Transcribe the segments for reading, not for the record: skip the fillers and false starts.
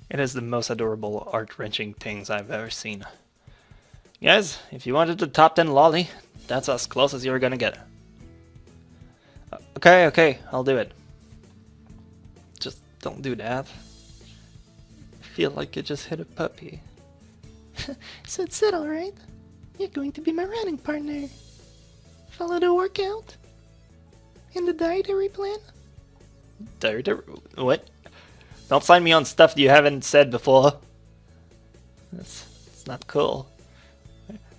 It is the most adorable, art-wrenching things I've ever seen. Guys, if you wanted the top 10 lolly, that's as close as you're gonna get. Okay, I'll do it. Just don't do that. I feel like you just hit a puppy. So it's settled, right? You're going to be my running partner. Follow the workout? And the dietary plan? What? Don't sign me on stuff you haven't said before. It's not cool.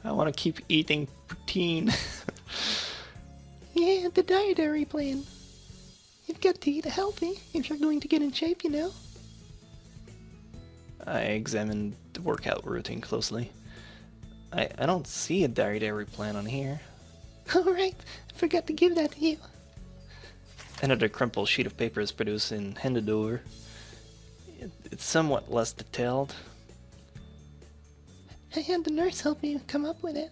I want to keep eating protein. Yeah, the dietary plan. You've got to eat healthy if you're going to get in shape, you know. I examined the workout routine closely. I don't see a dietary plan on here. Alright, I forgot to give that to you. Another crumpled sheet of paper is produced and handed over. It's somewhat less detailed. I had the nurse help me come up with it.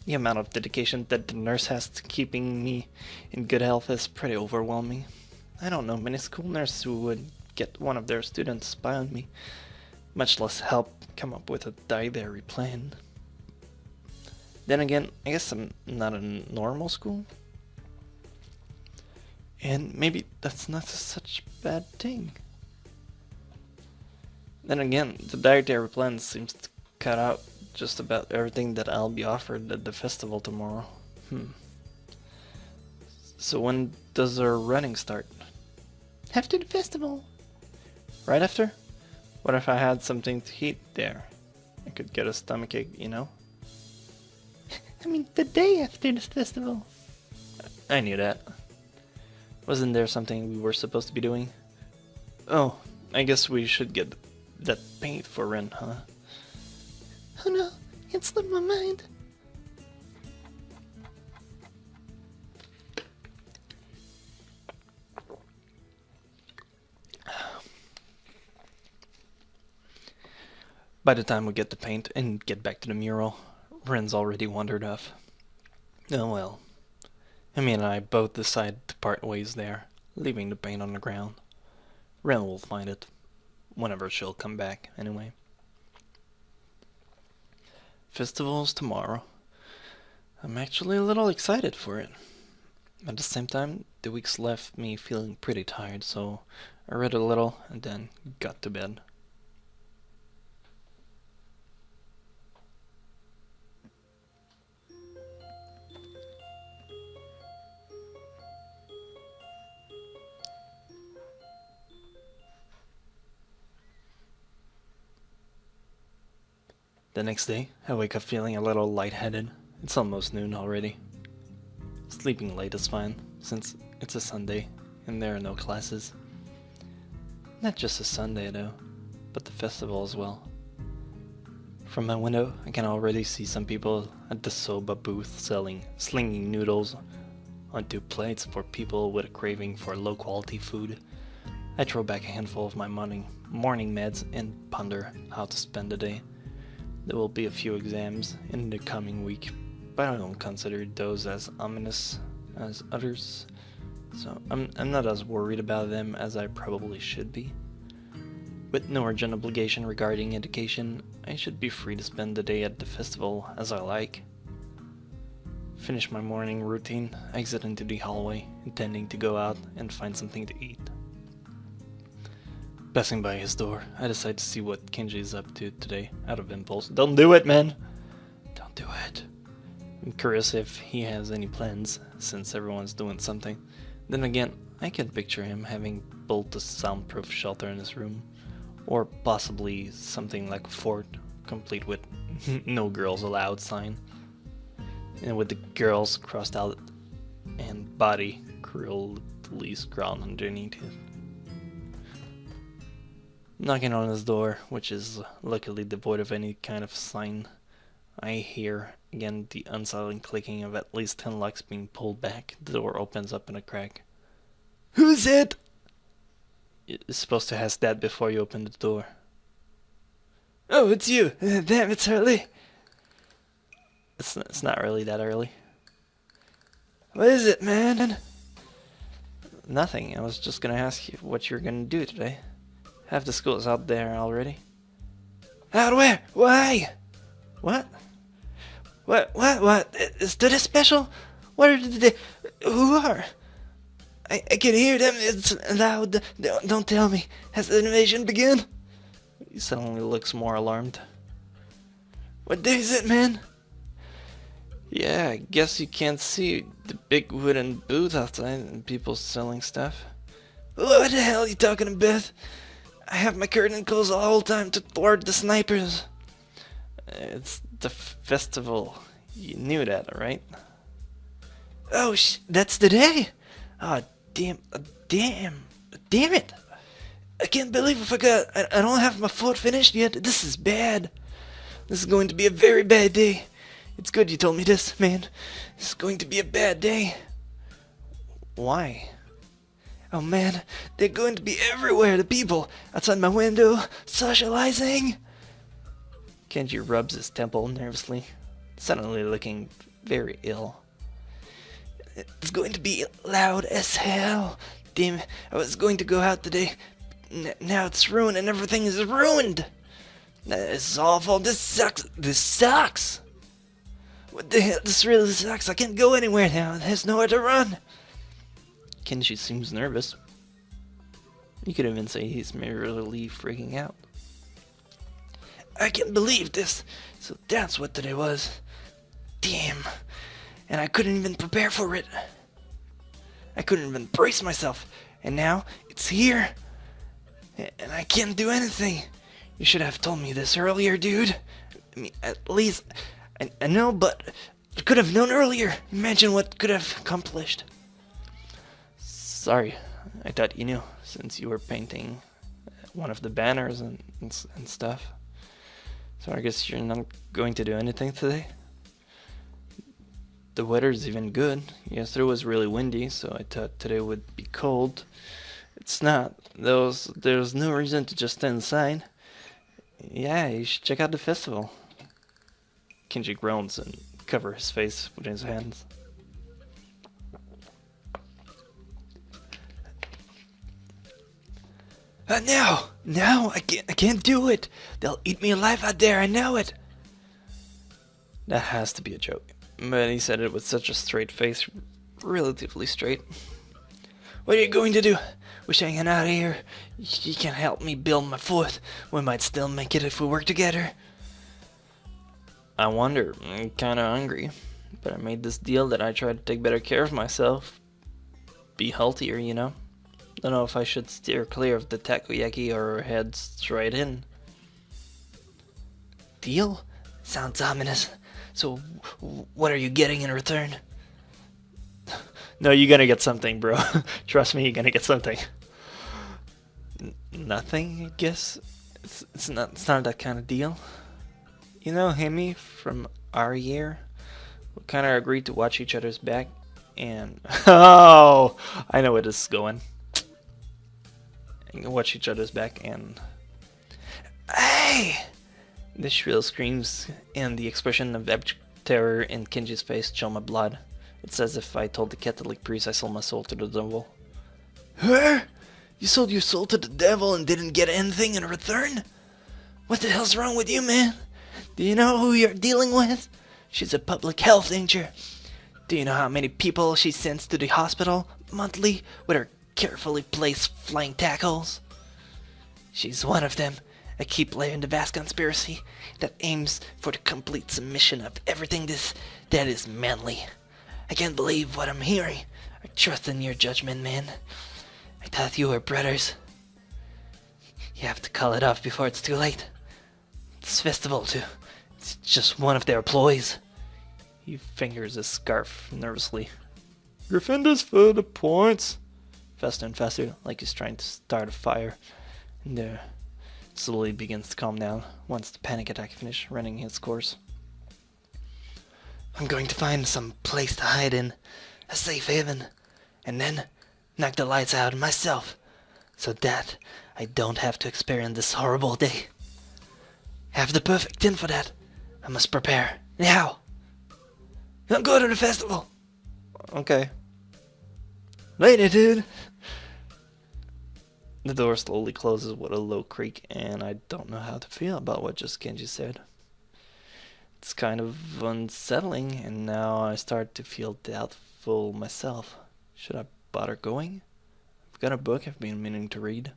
The amount of dedication that the nurse has to keeping me in good health is pretty overwhelming. I don't know many school nurses who would get one of their students to spy on me, much less help come up with a dietary plan. Then again, I guess I'm not a normal school. And maybe that's not such a bad thing. Then again, the dietary plan seems to cut out just about everything that I'll be offered at the festival tomorrow. So when does our running start? After the festival. Right after? What if I had something to eat there? I could get a stomachache, you know? I mean, the day after the festival. I knew that. Wasn't there something we were supposed to be doing? Oh, I guess we should get that paint for rent, huh? Oh no, it slipped my mind. By the time we get the paint and get back to the mural, Ren's already wandered off. Oh well. Amy and I both decide to part ways there, leaving the paint on the ground. Ren will find it, whenever she'll come back, anyway. Festival's tomorrow. I'm actually a little excited for it. At the same time, the weeks left me feeling pretty tired, so I read a little and then got to bed. The next day, I wake up feeling a little lightheaded. It's almost noon already. Sleeping late is fine, since it's a Sunday and there are no classes. Not just a Sunday though, but the festival as well. From my window, I can already see some people at the soba booth slinging noodles onto plates for people with a craving for low quality food. I throw back a handful of my morning meds and ponder how to spend the day. There will be a few exams in the coming week, but I don't consider those as ominous as others, so I'm not as worried about them as I probably should be. With no urgent obligation regarding education, I should be free to spend the day at the festival as I like. Finish my morning routine, exit into the hallway, intending to go out and find something to eat. Passing by his door, I decide to see what Kenji is up to today, out of impulse. Don't do it, man! Don't do it. I'm curious if he has any plans, since everyone's doing something. Then again, I can picture him having built a soundproof shelter in his room, or possibly something like a fort, complete with no girls allowed sign, and with the girls crossed out and body cruelly scrawled underneath it. Knocking on his door, which is luckily devoid of any kind of sign, I hear again the unsilent clicking of at least 10 locks being pulled back. The door opens up in a crack. Who's it? You're supposed to ask that before you open the door. Oh, it's you! Damn, it's early! It's not really that early. What is it, man? Nothing. I was just gonna ask you what you're gonna do today. Half the school is out there already. Out where? Why? What? What? Is that special? What are they? Who are? I can hear them. It's loud. Don't tell me. Has the invasion begun? He suddenly looks more alarmed. What day is it, man? Yeah, I guess you can't see the big wooden booth outside and people selling stuff. What the hell are you talking about? I have my curtain closed all the whole time to thwart the snipers. It's the festival. You knew that, right? Oh, that's the day? Oh, damn it. I can't believe I forgot. I don't have my food finished yet. This is bad. This is going to be a very bad day. It's good you told me this, man. This is going to be a bad day. Why? Oh man, they're going to be everywhere, the people. Outside my window, socializing. Kenji rubs his temple nervously, suddenly looking very ill. It's going to be loud as hell. Damn it, I was going to go out today. Now it's ruined and everything is ruined. This is awful. This sucks. What the hell? This really sucks. I can't go anywhere now. There's nowhere to run. Kenji seems nervous. You could even say he's merely freaking out. I can't believe this. So that's what today was. Damn. And I couldn't even prepare for it. I couldn't even brace myself. And now it's here. And I can't do anything. You should have told me this earlier, dude. I mean, at least I know, but I could have known earlier. Imagine what could have accomplished. Sorry, I thought you knew, since you were painting one of the banners and stuff. So I guess you're not going to do anything today? The weather's even good. Yesterday was really windy, so I thought today would be cold. It's not. There's no reason to just stand inside. Yeah, you should check out the festival. Kenji groans and covers his face with his hands. No, I can't do it. They'll eat me alive out there, I know it. That has to be a joke. But he said it with such a straight face, relatively straight. What are you going to do? We're hanging out here. You can help me build my fort. We might still make it if we work together. I wonder. I'm kinda hungry. But I made this deal that I try to take better care of myself. Be healthier, you know? Don't know if I should steer clear of the takoyaki or head straight in. Deal? Sounds ominous. So, what are you getting in return? No, you're gonna get something, bro. Trust me, you're gonna get something. Nothing, I guess? It's not that kind of deal. You know Hemi from our year? We kinda agreed to watch each other's back, and... Oh! I know where this is going. Watch each other's back and... Hey! The shrill screams and the expression of abject terror in Kenji's face chill my blood. It's as if I told the Catholic priest I sold my soul to the devil. Her? You sold your soul to the devil and didn't get anything in return? What the hell's wrong with you, man? Do you know who you're dealing with? She's a public health danger. Do you know how many people she sends to the hospital monthly with her carefully placed flying tackles? She's one of them, a key player in the vast conspiracy that aims for the complete submission of everything that is manly. I can't believe what I'm hearing. I trust in your judgment, man. I thought you were brothers. You have to call it off before it's too late. This festival, too. It's just one of their ploys. He fingers his scarf nervously. Defenders for the points. Faster and faster, like he's trying to start a fire. And there slowly begins to calm down once the panic attack finishes running its course. I'm going to find some place to hide in, a safe haven, and then knock the lights out myself, so that I don't have to experience this horrible day. I have the perfect tin for that. I must prepare now. Don't go to the festival. Okay. Later, dude. The door slowly closes with a low creak, and I don't know how to feel about what just Kenji said. It's kind of unsettling, and now I start to feel doubtful myself. Should I bother going? I've got a book I've been meaning to read.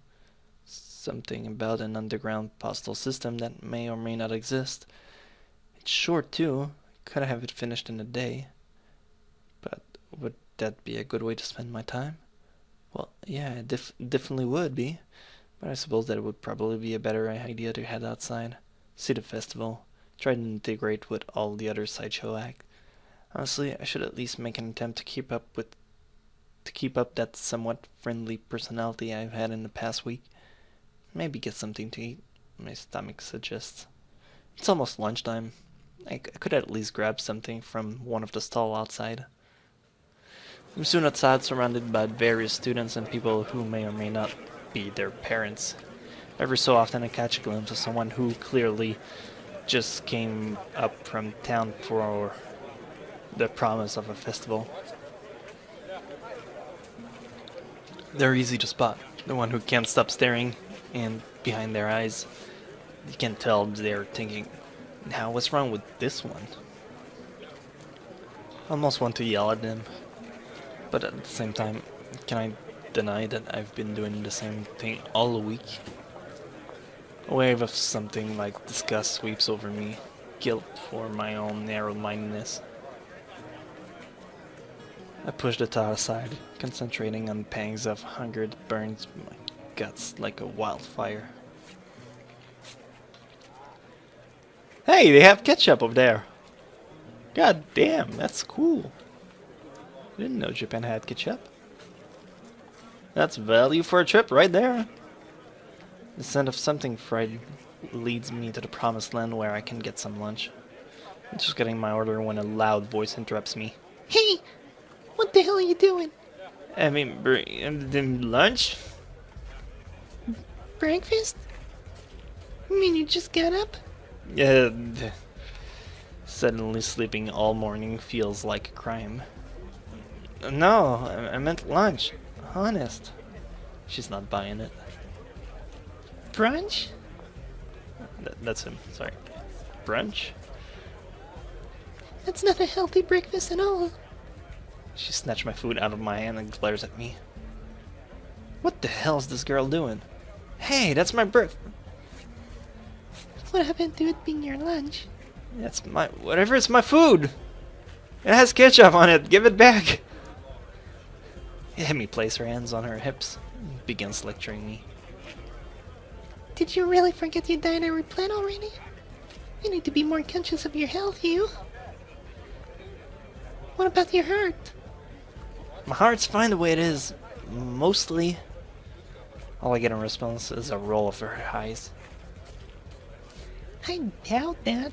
Something about an underground postal system that may or may not exist. It's short too. Could have it finished in a day. But would that be a good way to spend my time? Well, yeah, it definitely would be. But I suppose that it would probably be a better idea to head outside, see the festival, try to integrate with all the other sideshow acts. Honestly, I should at least make an attempt to keep up that somewhat friendly personality I've had in the past week. Maybe get something to eat, my stomach suggests. It's almost lunchtime. I could at least grab something from one of the stalls outside. I'm soon outside, surrounded by various students and people who may or may not be their parents. Every so often I catch a glimpse of someone who clearly just came up from town for the promise of a festival. They're easy to spot. The one who can't stop staring, and behind their eyes, you can tell they're thinking, now what's wrong with this one? I almost want to yell at them, but at the same time, can I deny that I've been doing the same thing all week? A wave of something like disgust sweeps over me, guilt for my own narrow-mindedness. I push the thought aside, concentrating on pangs of hunger that burns my guts like a wildfire. Hey, they have ketchup over there! God damn, that's cool. I didn't know Japan had ketchup. That's value for a trip right there. The scent of something fried leads me to the promised land where I can get some lunch. I'm just getting my order when a loud voice interrupts me. Hey! What the hell are you doing? I mean, lunch? Breakfast? You mean you just got up? Suddenly sleeping all morning feels like a crime. No, I meant lunch. Honest. She's not buying it. Brunch? That's him, sorry. Brunch? That's not a healthy breakfast at all. She snatched my food out of my hand and glares at me. What the hell's this girl doing? Hey, that's my breakfast. What happened to it being your lunch? That's my... whatever, it's my food! It has ketchup on it, give it back! Hemi placed her hands on her hips and begins lecturing me. Did you really forget your dietary plan already? You need to be more conscious of your health, you. What about your heart? My heart's fine the way it is. Mostly. All I get in response is a roll of her eyes. I doubt that.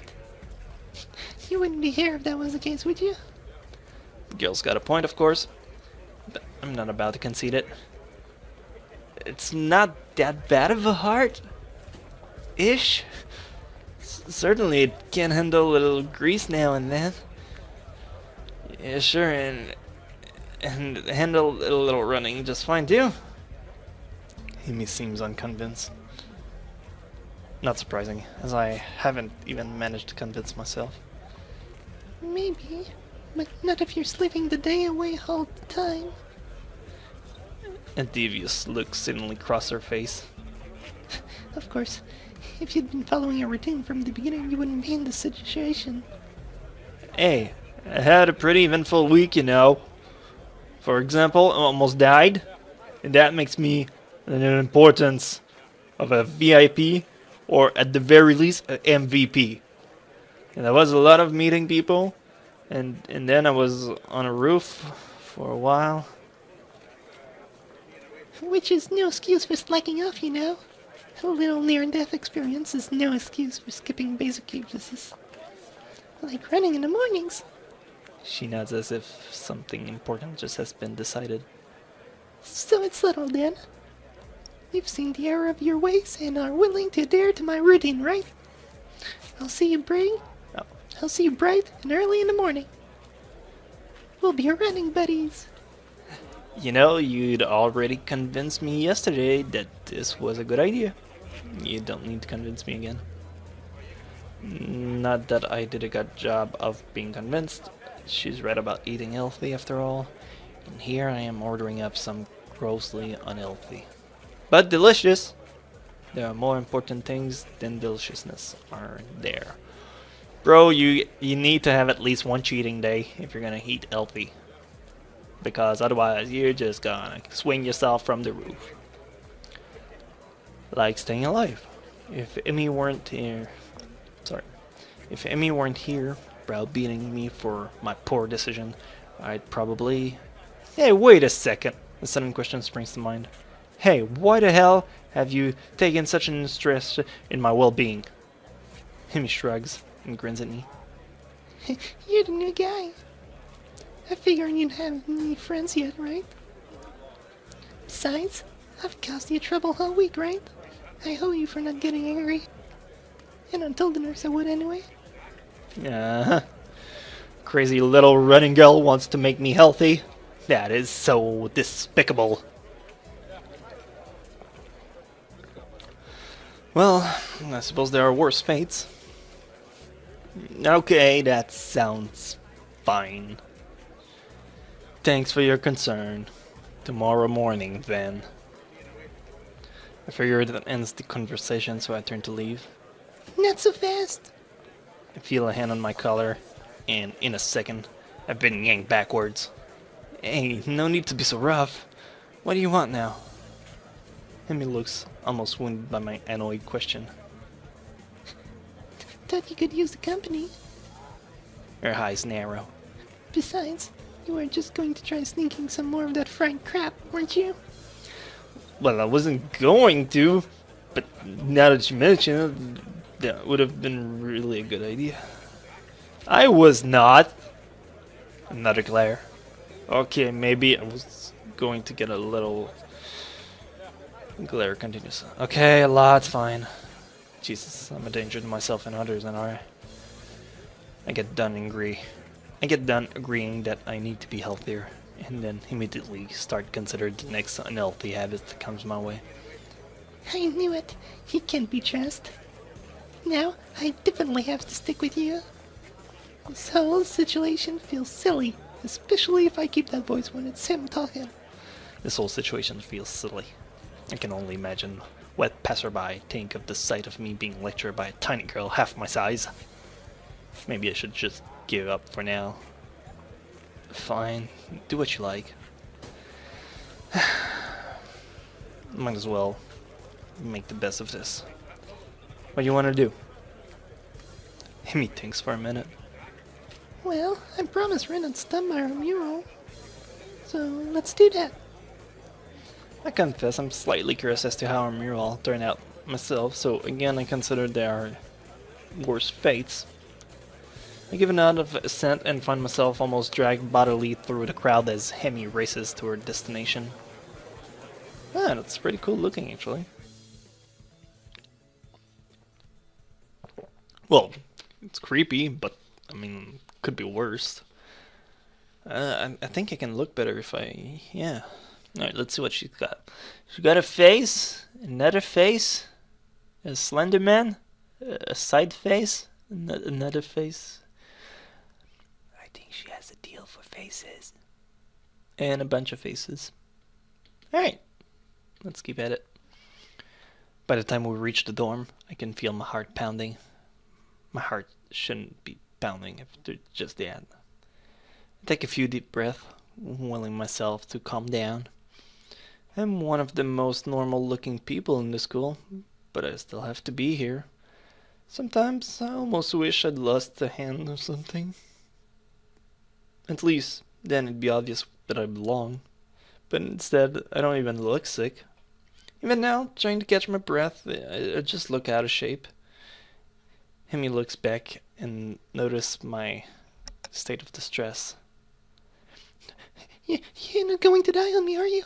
You wouldn't be here if that was the case, would you? The girl's got a point, of course. But I'm not about to concede it. It's not that bad of a heart. Ish. Certainly it can handle a little grease now and then. Yeah, sure, and handle a little running just fine too. Amy seems unconvinced. Not surprising, as I haven't even managed to convince myself. Maybe, but not if you're sleeping the day away all the time. A devious look suddenly crossed her face. Of course, if you'd been following your routine from the beginning, you wouldn't be in this situation. Hey, I had a pretty eventful week, you know. For example, I almost died, and that makes me an importance of a VIP, or at the very least, an MVP. And there was a lot of meeting people, and then I was on a roof for a while. Which is no excuse for slacking off, you know. A little near-death experience is no excuse for skipping basic uses. Like running in the mornings. She nods as if something important just has been decided. So it's settled then. You've seen the error of your ways and are willing to adhere to my routine, right? I'll see you bright and early in the morning. We'll be running buddies. You know, you'd already convinced me yesterday that this was a good idea. You don't need to convince me again. Not that I did a good job of being convinced. She's right about eating healthy after all. And here I am ordering up some grossly unhealthy. But delicious! There are more important things than deliciousness, aren't there? Bro, you need to have at least one cheating day if you're gonna eat healthy. Because otherwise you're just gonna swing yourself from the roof. Like staying alive. If Emmy weren't here browbeating me for my poor decision, I'd probably... Hey, wait a second! A sudden question springs to mind. Hey, why the hell have you taken such an interest in my well-being? Emmy shrugs and grins at me. You're the new guy. I figure you haven't any friends yet, right? Besides, I've caused you trouble all week, right? I owe you for not getting angry. And I told the nurse I would anyway. Crazy little running girl wants to make me healthy. That is so despicable. Well, I suppose there are worse fates. Okay, that sounds fine. Thanks for your concern. Tomorrow morning, then. I figure that ends the conversation, so I turn to leave. Not so fast. I feel a hand on my collar, and in a second, I've been yanked backwards. Hey, no need to be so rough. What do you want now? Emmy looks almost wounded by my annoyed question. Thought you could use the company. Her eyes narrow. Besides, you were just going to try sneaking some more of that fried crap, weren't you? Well, I wasn't going to, but now that you mention it, that would have been really a good idea. I was not. Another glare. Okay, maybe I was going to get a little... Glare continues. Okay, a lot's fine. Jesus, I'm a danger to myself and others, and I get done agreeing that I need to be healthier, and then immediately start considering the next unhealthy habit that comes my way. I knew it. He can't be trusted. Now, I definitely have to stick with you. This whole situation feels silly, especially if I keep that voice when it's him talking. This whole situation feels silly. I can only imagine what passerby think of the sight of me being lectured by a tiny girl half my size. Maybe I should just give up for now. Fine, do what you like. Might as well make the best of this. What do you want to do? Emmy thinks for a minute. Well, I promised Ren I'd stop by our mural. So, let's do that. I confess I'm slightly curious as to how our mural turned out myself, so again I consider there are worse fates. I give a nod of assent and find myself almost dragged bodily through the crowd as Emmy races to her destination. Ah, that's pretty cool looking actually. Well, it's creepy, but I mean, could be worse. I think I can look better if I... yeah. Alright, let's see what she's got. She's got a face, another face, a slender man, a side face, another face. I think she has a deal for faces. And a bunch of faces. Alright, let's keep at it. By the time we reach the dorm, I can feel my heart pounding. My heart shouldn't be pounding if they're just that. I take a few deep breaths, willing myself to calm down. I'm one of the most normal looking people in the school, but I still have to be here. Sometimes I almost wish I'd lost a hand or something. At least then it'd be obvious that I belong. But instead, I don't even look sick. Even now, trying to catch my breath, I just look out of shape. Emmy looks back and notices my state of distress. You're not going to die on me, are you?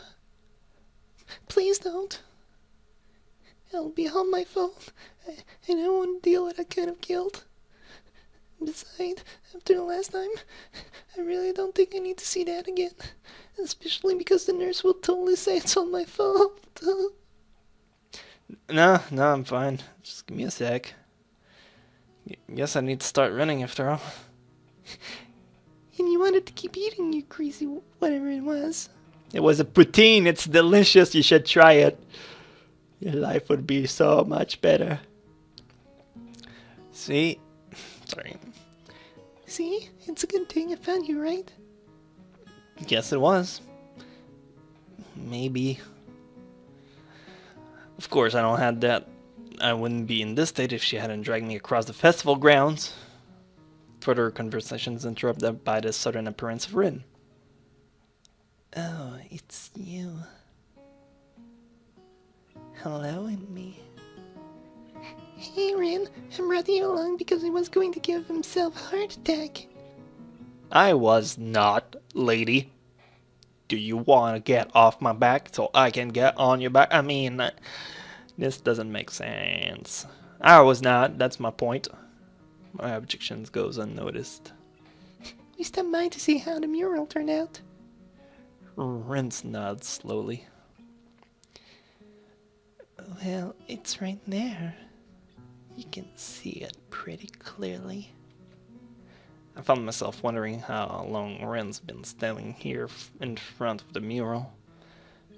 Please don't. It'll be all my fault. I don't want to deal with that kind of guilt. Besides, after the last time, I really don't think I need to see that again. Especially because the nurse will totally say it's all my fault. No, I'm fine. Just give me a sec. Guess I need to start running after all. And you wanted to keep eating, you crazy whatever it was. It was a poutine. It's delicious. You should try it. Your life would be so much better. See? Sorry. See? It's a good thing I found you, right? Yes, it was. Maybe. Of course, I don't have that. I wouldn't be in this state if she hadn't dragged me across the festival grounds. Further conversations interrupted by the sudden appearance of Rin. Oh, it's you. Hello, Amy. Hey, Rin. I brought you along because he was going to give himself a heart attack. I was not, lady. Do you want to get off my back so I can get on your back? I mean, this doesn't make sense. I was not, that's my point. My objections goes unnoticed. We stopped by to see how the mural turned out. Rinse nods slowly. Well, it's right there. You can see it pretty clearly. I found myself wondering how long Ren's been standing here in front of the mural.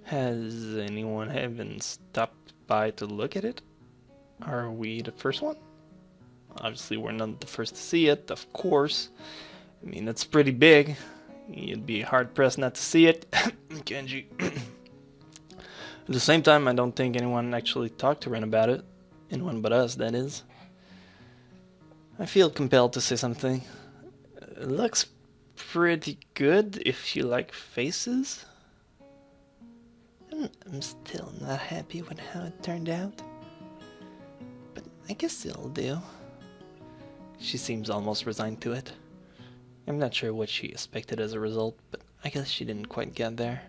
Has anyone even stopped by to look at it? Are we the first one? Obviously we're not the first to see it, of course. I mean, it's pretty big. You'd be hard-pressed not to see it. Kenji. At the same time, I don't think anyone actually talked to Ren about it. Anyone but us, that is. I feel compelled to say something. It looks pretty good if you like faces. I'm still not happy with how it turned out. But I guess it'll do. She seems almost resigned to it. I'm not sure what she expected as a result, but I guess she didn't quite get there.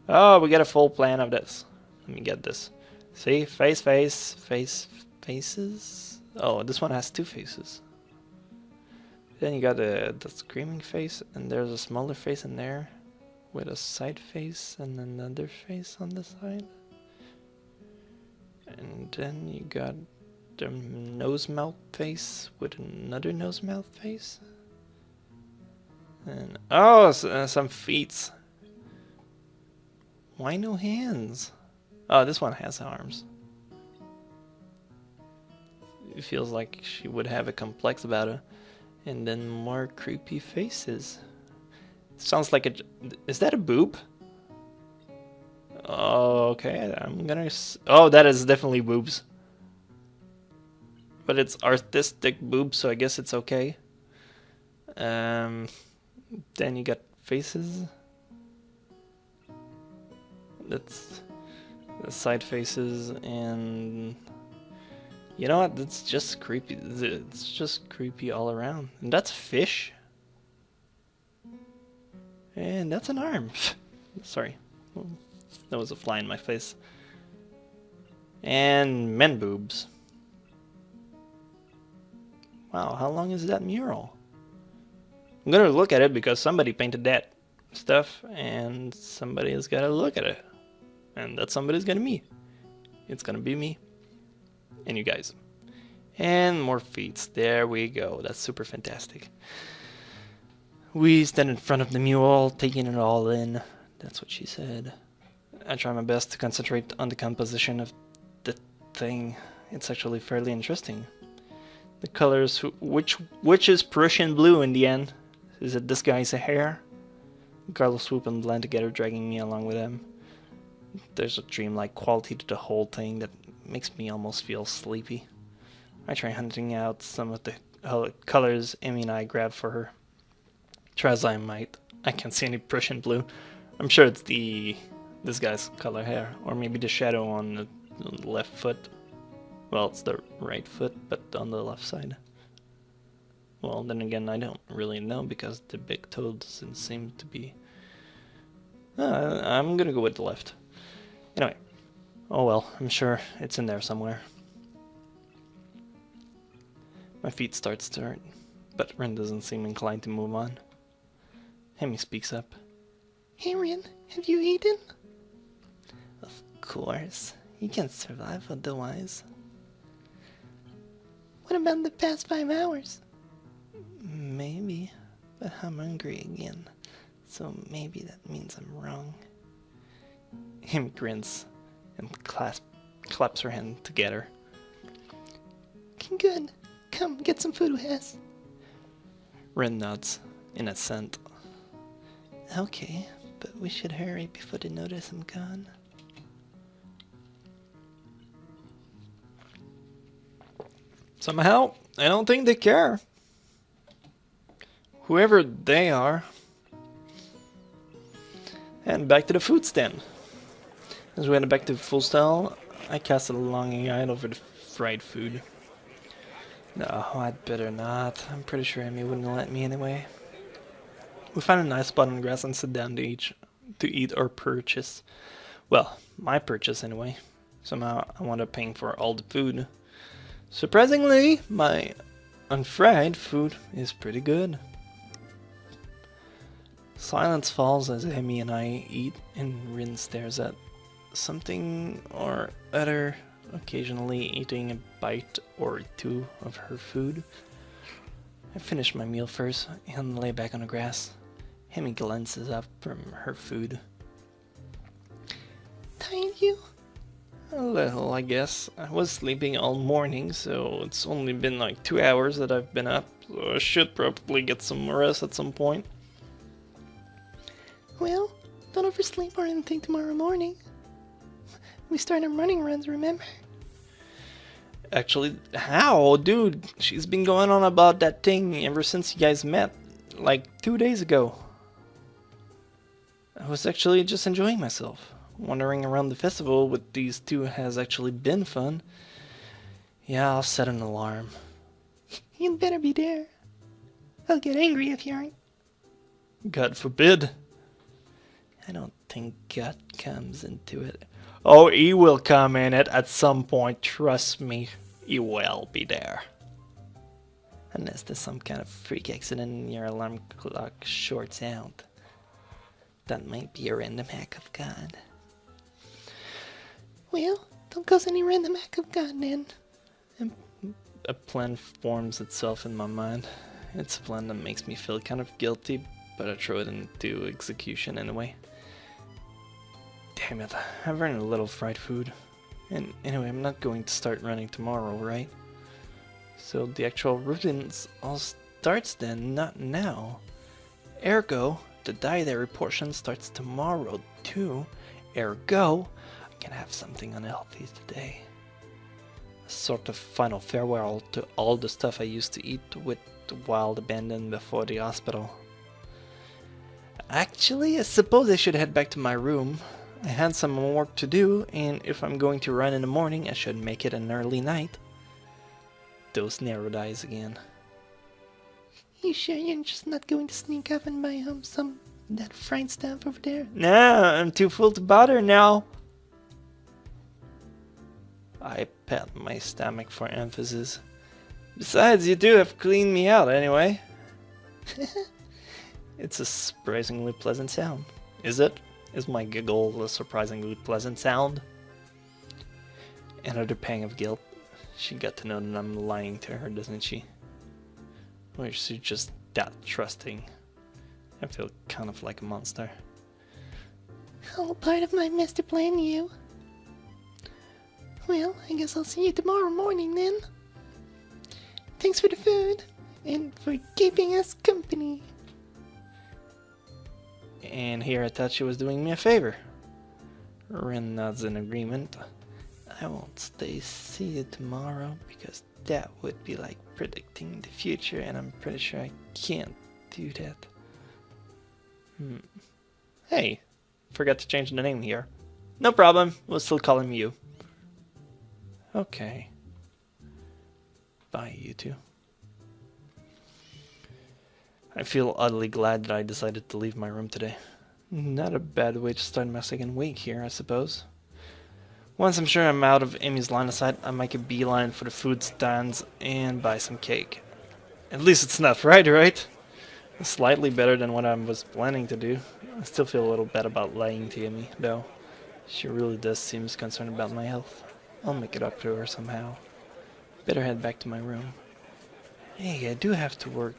Oh, we got a full plan of this. Let me get this. See? Faces. Oh, this one has two faces. Then you got the screaming face, and there's a smaller face in there with a side face and another face on the side. And then you got the nose-mouth face with another nose-mouth face. And oh, some feet. Why no hands? Oh, this one has arms. It feels like she would have a complex about it. And then more creepy faces. Sounds like a... Is that a boob? Oh, okay. I'm gonna... Oh, that is definitely boobs. But it's artistic boobs, so I guess it's okay. Then you got faces. That's the side faces, and you know what? That's just creepy. It's just creepy all around. And that's a fish. And that's an arm. Sorry, that was a fly in my face. And men boobs. Wow, how long is that mural? I'm gonna look at it because somebody painted that stuff, and somebody has gotta look at it. And that somebody's gonna be me. It's gonna be me. And you guys. And more feet. There we go. That's super fantastic. We stand in front of the mural, taking it all in. That's what she said. I try my best to concentrate on the composition of the thing. It's actually fairly interesting. The colors, which is Prussian blue in the end? Is it this guy's hair? Carlos swoop and blend together, dragging me along with him. There's a dreamlike quality to the whole thing that makes me almost feel sleepy. I try hunting out some of the colors Amy and I grabbed for her. Try as I might, I can't see any Prussian blue. I'm sure it's this guy's color hair, or maybe the shadow on the left foot. Well, it's the right foot, but on the left side. Well, then again, I don't really know because the big toe doesn't seem to be... I'm gonna go with the left. Anyway. Oh well, I'm sure it's in there somewhere. My feet starts to hurt, but Rin doesn't seem inclined to move on. Hemi speaks up. Hey Rin, have you eaten? Of course. You can't survive otherwise. What about the past 5 hours? Maybe, but I'm hungry again, so maybe that means I'm wrong. Hemi grins and claps her hand together. Good. Come, get some food with us. Rin nods in assent. Okay, but we should hurry before they notice I'm gone. Somehow, I don't think they care. Whoever they are. And back to the food stand. As we head back to the food stall, I cast a longing eye over the fried food. No, I'd better not. I'm pretty sure Amy wouldn't let me anyway. We find a nice spot on the grass and sit down to eat our purchase. Well, my purchase anyway. Somehow I wound up paying for all the food. Surprisingly, my unfried food is pretty good. Silence falls as Amy and I eat, and Rin stares at something or other, occasionally eating a bite or two of her food. I finish my meal first and lay back on the grass. Amy glances up from her food. Tired you? A little, I guess. I was sleeping all morning, so it's only been like 2 hours that I've been up, so I should probably get some rest at some point. Well, don't oversleep or anything tomorrow morning. We started running runs, remember? Actually, how? Dude, she's been going on about that thing ever since you guys met, like 2 days ago. I was actually just enjoying myself. Wandering around the festival with these two has actually been fun. Yeah, I'll set an alarm. You'd better be there. I'll get angry if you aren't. God forbid. I don't think God comes into it. Oh, he will come in it at some point, trust me. He will be there. Unless there's some kind of freak accident and your alarm clock shorts out. That might be a random hack of God. Well, don't cause any random act of God, then. A plan forms itself in my mind. It's a plan that makes me feel kind of guilty, but I throw it into execution anyway. Damn it, I've earned a little fried food. And anyway, I'm not going to start running tomorrow, right? So the actual routines all starts then, not now. Ergo, the dietary portion starts tomorrow too. Ergo, I can have something unhealthy today. A sort of final farewell to all the stuff I used to eat with wild abandon before the hospital. Actually, I suppose I should head back to my room. I had some more work to do, and if I'm going to run in the morning, I should make it an early night. Those narrowed eyes again. You sure you're just not going to sneak up and buy that fried stuff over there? Nah, I'm too full to bother now. I pat my stomach for emphasis. Besides, you do have cleaned me out anyway. It's a surprisingly pleasant sound. Is it? Is my giggle a surprisingly pleasant sound? Another pang of guilt. She got to know that I'm lying to her, doesn't she? Or is she just that trusting? I feel kind of like a monster. All part of my master plan, you. Well, I guess I'll see you tomorrow morning then. Thanks for the food, and for keeping us company. And here I thought she was doing me a favor. Rin nods in agreement. I won't see you tomorrow because that would be like predicting the future, and I'm pretty sure I can't do that. Hey, forgot to change the name here. No problem, we'll still call him you. Okay. Bye, you two. I feel oddly glad that I decided to leave my room today. Not a bad way to start my second week here, I suppose. Once I'm sure I'm out of Amy's line of sight, I make a beeline for the food stands and buy some cake. At least it's not fried, right? It's slightly better than what I was planning to do. I still feel a little bad about lying to Amy, though. She really does seem concerned about my health. I'll make it up to her somehow. Better head back to my room. Hey, I do have to work